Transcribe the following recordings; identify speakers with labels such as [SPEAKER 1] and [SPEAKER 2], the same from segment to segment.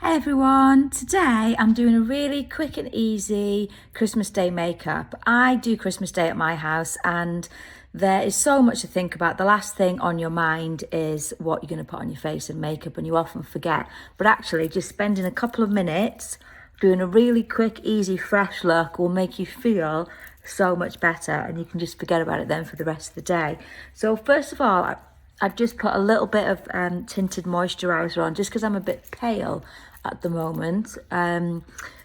[SPEAKER 1] Hey everyone, today I'm doing a really quick and easy Christmas Day makeup. I do Christmas Day at my house and there is so much to think about. The last thing on your mind is what you're going to put on your face and makeup, and you often forget. But actually just spending a couple of minutes doing a really quick, easy, fresh look will make you feel so much better, and you can just forget about it then for the rest of the day. So first of all, I've just put a little bit of tinted moisturiser on just because I'm a bit pale at the moment.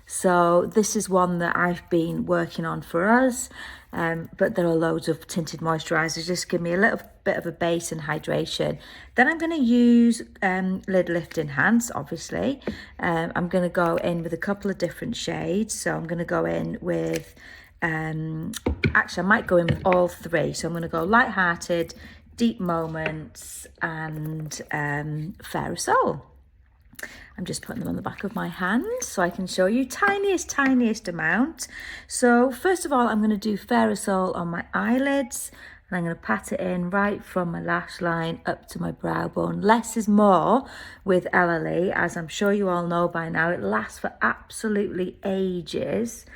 [SPEAKER 1] So this is one that I've been working on for us, but there are loads of tinted moisturisers. Just give me a little bit of a base and hydration. Then I'm going to use Lid Lift Enhance, obviously. I'm going to go in with a couple of different shades. So I'm going to go in with, actually I might go in with all three. So I'm going to go Lighthearted, Deep Moments and Fair Soul. I'm just putting them on the back of my hand so I can show you tiniest amount. So first of all, I'm going to do Fair Soul on my eyelids, and I'm going to pat it in right from my lash line up to my brow bone. Less is more with LLE, as I'm sure you all know by now. It lasts for absolutely ages.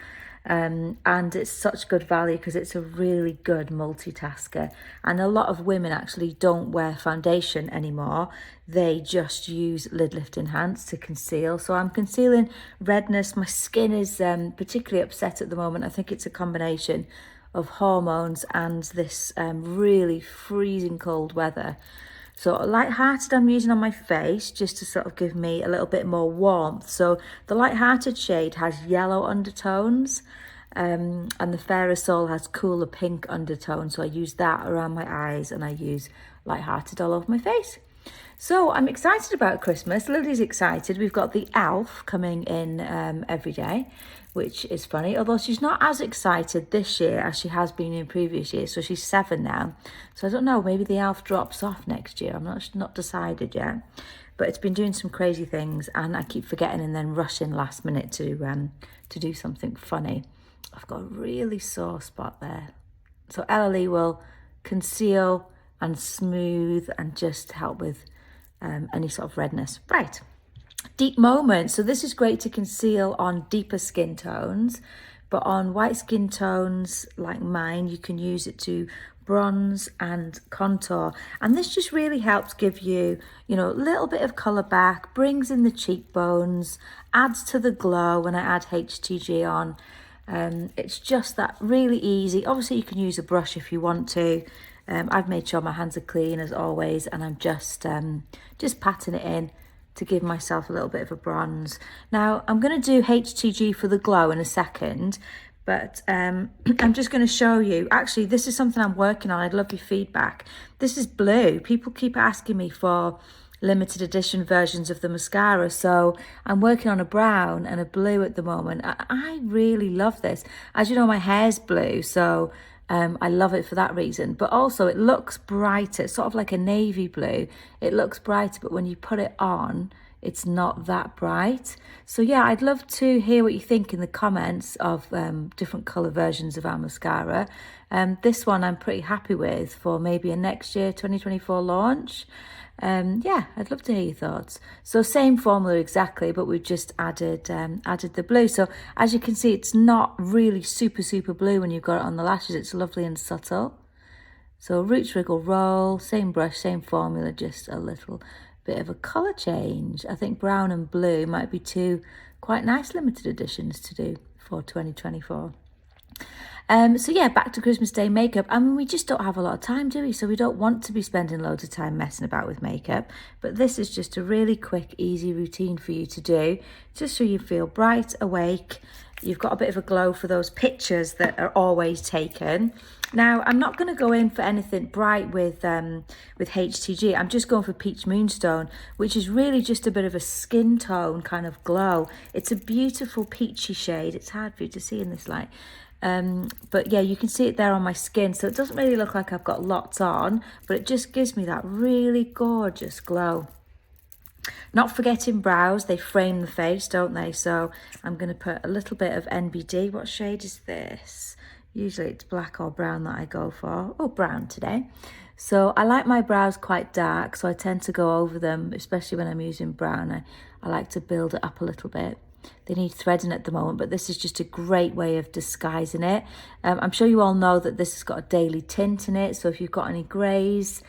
[SPEAKER 1] And it's such good value because it's a really good multitasker, and a lot of women actually don't wear foundation anymore. They just use Lid Lift Enhance to conceal. So I'm concealing redness. My skin is particularly upset at the moment. I think it's a combination of hormones and this really freezing cold weather. So Lighthearted I'm using on my face just to sort of give me a little bit more warmth. So the Lighthearted shade has yellow undertones, and the Fairer Soul has cooler pink undertones. So I use that around my eyes, and I use Lighthearted all over my face. So I'm excited about Christmas. Lily's excited. We've got the elf coming in every day, which is funny, although she's not as excited this year as she has been in previous years. So she's 7 now. So I don't know, maybe the elf drops off next year. I'm not decided yet. But it's been doing some crazy things, and I keep forgetting and then rushing last minute to do something funny. I've got a really sore spot there. So LLE will conceal and smooth and just help with any sort of redness. Right. Deep Moments. So this is great to conceal on deeper skin tones, but on white skin tones like mine, you can use it to bronze and contour. And this just really helps give you, a little bit of colour back, brings in the cheekbones, adds to the glow when I add HTG on. It's just that really easy. Obviously, you can use a brush if you want to. I've made sure my hands are clean as always, and I'm just patting it in to give myself a little bit of a bronze. Now, I'm going to do HTG for the glow in a second, but I'm just going to show you. Actually, this is something I'm working on. I'd love your feedback. This is blue. People keep asking me for limited edition versions of the mascara, so I'm working on a brown and a blue at the moment. I really love this. As you know, my hair's blue, so I love it for that reason, but also it looks brighter, sort of like a navy blue. It looks brighter, but when you put it on, it's not that bright. So yeah, I'd love to hear what you think in the comments of different colour versions of our mascara. This one I'm pretty happy with for maybe a next year 2024 launch. Yeah, I'd love to hear your thoughts. So same formula exactly, but we've just added the blue. So as you can see, it's not really super blue when you've got it on the lashes. It's lovely and subtle. So Roots Wriggle Roll, same brush, same formula, just a little bit of a colour change. I think brown and blue might be two quite nice limited editions to do for 2024. So yeah, back to Christmas Day makeup. I mean, we just don't have a lot of time, do we? So we don't want to be spending loads of time messing about with makeup. But this is just a really quick, easy routine for you to do, just so you feel bright, awake. You've got a bit of a glow for those pictures that are always taken. Now, I'm not going to go in for anything bright with HTG. I'm just going for Peach Moonstone, which is really just a bit of a skin tone kind of glow. It's a beautiful peachy shade. It's hard for you to see in this light. But yeah, you can see it there on my skin, so it doesn't really look like I've got lots on, but it just gives me that really gorgeous glow. Not forgetting brows, they frame the face, don't they? So I'm going to put a little bit of NBD. What shade is this? Usually it's black or brown that I go for. Oh, brown today. So I like my brows quite dark, so I tend to go over them, especially when I'm using brown. I like to build it up a little bit. They need threading at the moment, but this is just a great way of disguising it. I'm sure you all know that this has got a daily tint in it, so if you've got any greys,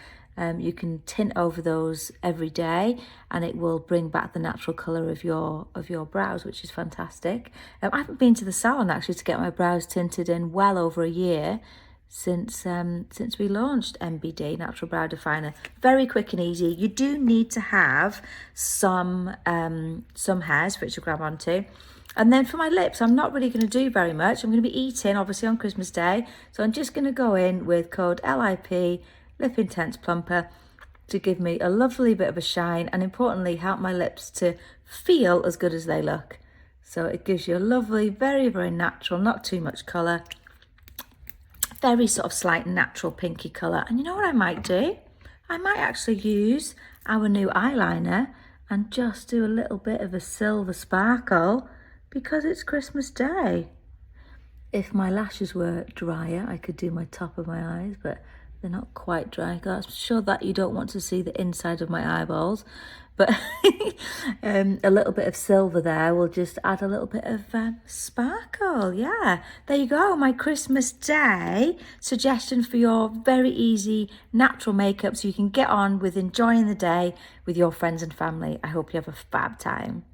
[SPEAKER 1] you can tint over those every day, and it will bring back the natural colour of your brows, which is fantastic. I haven't been to the salon actually to get my brows tinted in well over a year, since we launched MBD, Natural Brow Definer. Very quick and easy. You do need to have some hairs for it to grab onto. And then for my lips, I'm not really going to do very much. I'm going to be eating, obviously, on Christmas Day. So I'm just going to go in with code LIP, Lip Intense Plumper, to give me a lovely bit of a shine, and importantly, help my lips to feel as good as they look. So it gives you a lovely, very, very natural, not too much colour, very sort of slight natural pinky colour. And you know what I might do? I might actually use our new eyeliner and just do a little bit of a silver sparkle because it's Christmas Day. If my lashes were drier, I could do my top of my eyes, but they're not quite dry. I'm sure that you don't want to see the inside of my eyeballs, but a little bit of silver there will just add a little bit of sparkle. Yeah, there you go. My Christmas Day suggestion for your very easy natural makeup so you can get on with enjoying the day with your friends and family. I hope you have a fab time.